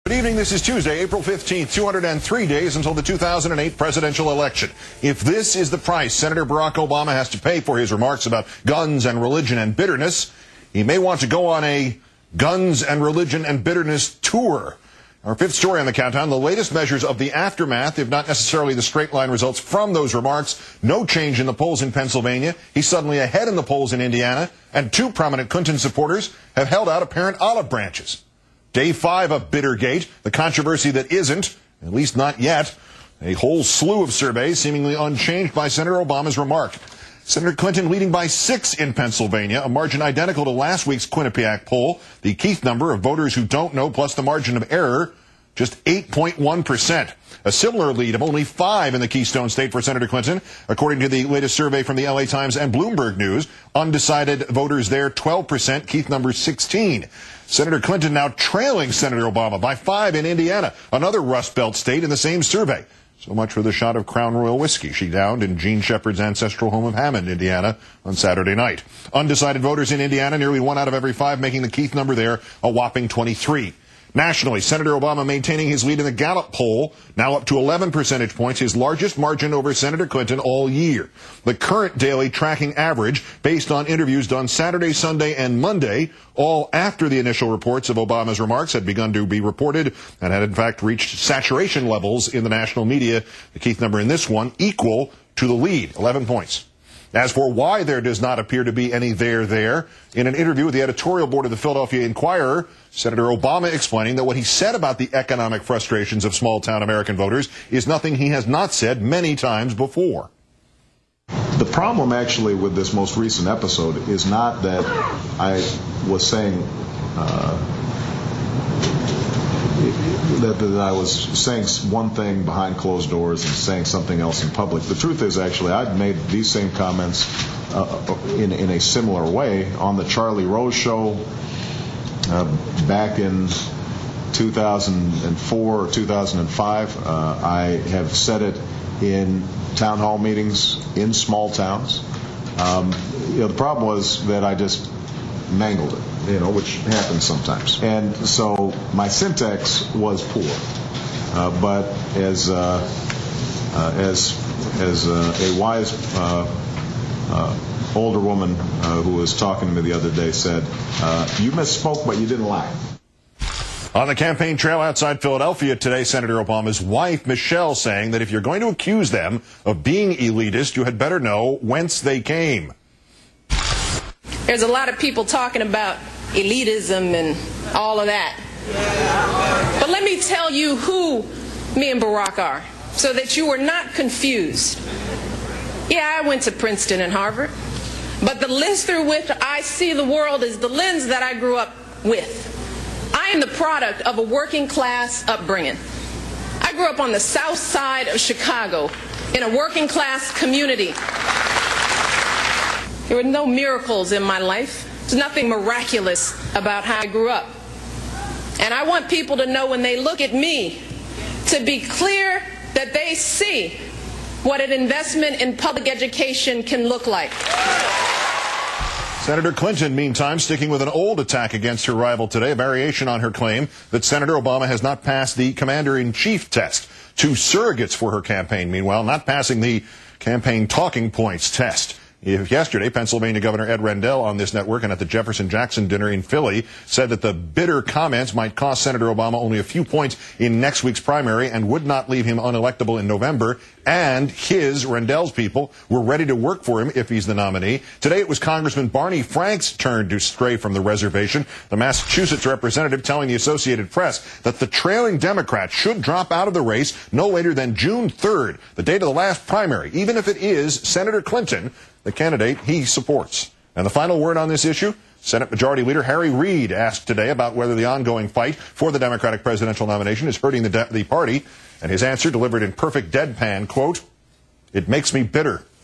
Good evening. This is Tuesday, April 15th, 203 days until the 2008 presidential election. If this is the price Senator Barack Obama has to pay for his remarks about guns and religion and bitterness, he may want to go on a guns and religion and bitterness tour. Our fifth story on the countdown, the latest measures of the aftermath, if not necessarily the straight line results from those remarks. No change in the polls in Pennsylvania. He's suddenly ahead in the polls in Indiana. And two prominent Clinton supporters have held out apparent olive branches. Day 5 of Bittergate, the controversy that isn't, at least not yet, a whole slew of surveys seemingly unchanged by Senator Obama's remark. Senator Clinton leading by 6 in Pennsylvania, a margin identical to last week's Quinnipiac poll. The Keith number of voters who don't know plus the margin of error, just 8.1%. A similar lead of only 5 in the Keystone State for Senator Clinton, according to the latest survey from the LA Times and Bloomberg News. Undecided voters there, 12%, Keith number 16. Senator Clinton now trailing Senator Obama by 5 in Indiana, another Rust Belt state in the same survey. So much for the shot of Crown Royal whiskey she downed in Gene Shepard's ancestral home of Hammond, Indiana, on Saturday night. Undecided voters in Indiana, nearly 1 out of every 5, making the Keith number there a whopping 23. Nationally, Senator Obama maintaining his lead in the Gallup poll, now up to 11 percentage points, his largest margin over Senator Clinton all year. The current daily tracking average, based on interviews done Saturday, Sunday, and Monday, all after the initial reports of Obama's remarks had begun to be reported and had in fact reached saturation levels in the national media. The Keith number in this one equal to the lead, 11 points. As for why there does not appear to be any there, in an interview with the editorial board of the Philadelphia Inquirer, Senator Obama explaining that what he said about the economic frustrations of small-town American voters is nothing he has not said many times before. The problem actually with this most recent episode is not that I was saying that I was saying one thing behind closed doors and saying something else in public. The truth is, actually, I've made these same comments in a similar way on the Charlie Rose show back in 2004 or 2005. I have said it in town hall meetings in small towns. The problem was that I just mangled it, which happens sometimes. And so my syntax was poor. But as a wise older woman who was talking to me the other day said, you misspoke, but you didn't lie. On the campaign trail outside Philadelphia today, Senator Obama's wife, Michelle, saying that if you're going to accuse them of being elitist, you had better know whence they came. There's a lot of people talking about elitism and all of that. But let me tell you who me and Barack are, so that you are not confused. Yeah, I went to Princeton and Harvard, but the lens through which I see the world is the lens that I grew up with. I am the product of a working class upbringing. I grew up on the south side of Chicago in a working class community. There were no miracles in my life. There's nothing miraculous about how I grew up. And I want people to know when they look at me to be clear that they see what an investment in public education can look like. Senator Clinton, meantime, sticking with an old attack against her rival today, a variation on her claim that Senator Obama has not passed the commander-in-chief test. 2 surrogates for her campaign, meanwhile, not passing the campaign talking points test. Yesterday, Pennsylvania Governor Ed Rendell on this network and at the Jefferson-Jackson dinner in Philly said that the bitter comments might cost Senator Obama only a few points in next week's primary and would not leave him unelectable in November. And Rendell's people, were ready to work for him if he's the nominee. Today it was Congressman Barney Frank's turn to stray from the reservation. The Massachusetts representative telling the Associated Press that the trailing Democrat should drop out of the race no later than June 3rd, the date of the last primary, even if it is Senator Clinton, the candidate he supports. And the final word on this issue? Senate Majority Leader Harry Reid asked today about whether the ongoing fight for the Democratic presidential nomination is hurting the party. And his answer, delivered in perfect deadpan, quote, "It makes me bitter.